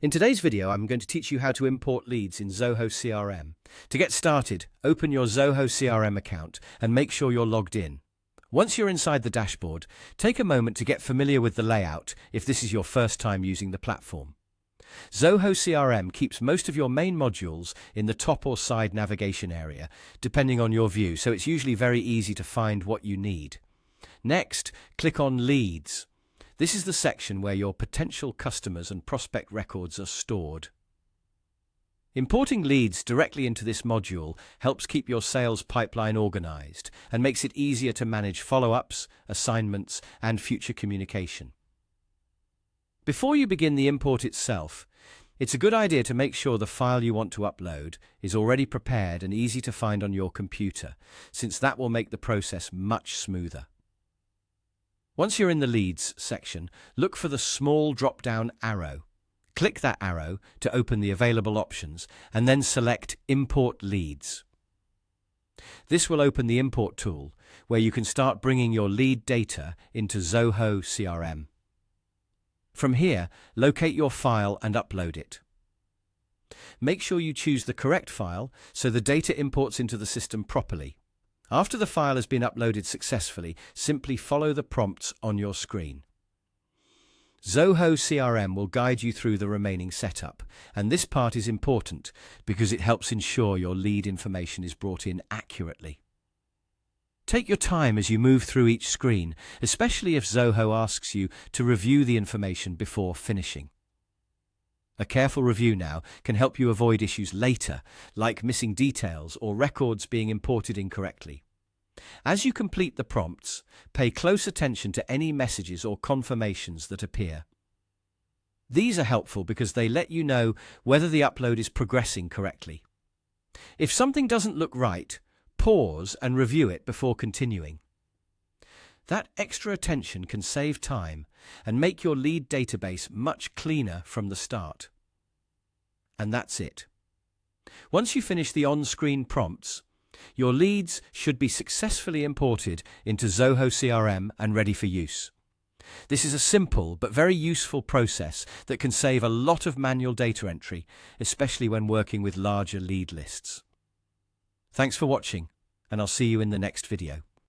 In today's video, I'm going to teach you how to import leads in Zoho CRM. To get started, open your Zoho CRM account and make sure you're logged in. Once you're inside the dashboard, take a moment to get familiar with the layout if this is your first time using the platform. Zoho CRM keeps most of your main modules in the top or side navigation area, depending on your view, so it's usually very easy to find what you need. Next, click on Leads. This is the section where your potential customers and prospect records are stored. Importing leads directly into this module helps keep your sales pipeline organized and makes it easier to manage follow-ups, assignments, and future communication. Before you begin the import itself, it's a good idea to make sure the file you want to upload is already prepared and easy to find on your computer, since that will make the process much smoother. Once you're in the Leads section, look for the small drop-down arrow. Click that arrow to open the available options and then select Import Leads. This will open the Import tool, where you can start bringing your lead data into Zoho CRM. From here, locate your file and upload it. Make sure you choose the correct file so the data imports into the system properly. After the file has been uploaded successfully, simply follow the prompts on your screen. Zoho CRM will guide you through the remaining setup, and this part is important because it helps ensure your lead information is brought in accurately. Take your time as you move through each screen, especially if Zoho asks you to review the information before finishing. A careful review now can help you avoid issues later, like missing details or records being imported incorrectly. As you complete the prompts, pay close attention to any messages or confirmations that appear. These are helpful because they let you know whether the upload is progressing correctly. If something doesn't look right, pause and review it before continuing. That extra attention can save time and make your lead database much cleaner from the start. And that's it. Once you finish the on-screen prompts, your leads should be successfully imported into Zoho CRM and ready for use. This is a simple but very useful process that can save a lot of manual data entry, especially when working with larger lead lists. Thanks for watching, and I'll see you in the next video.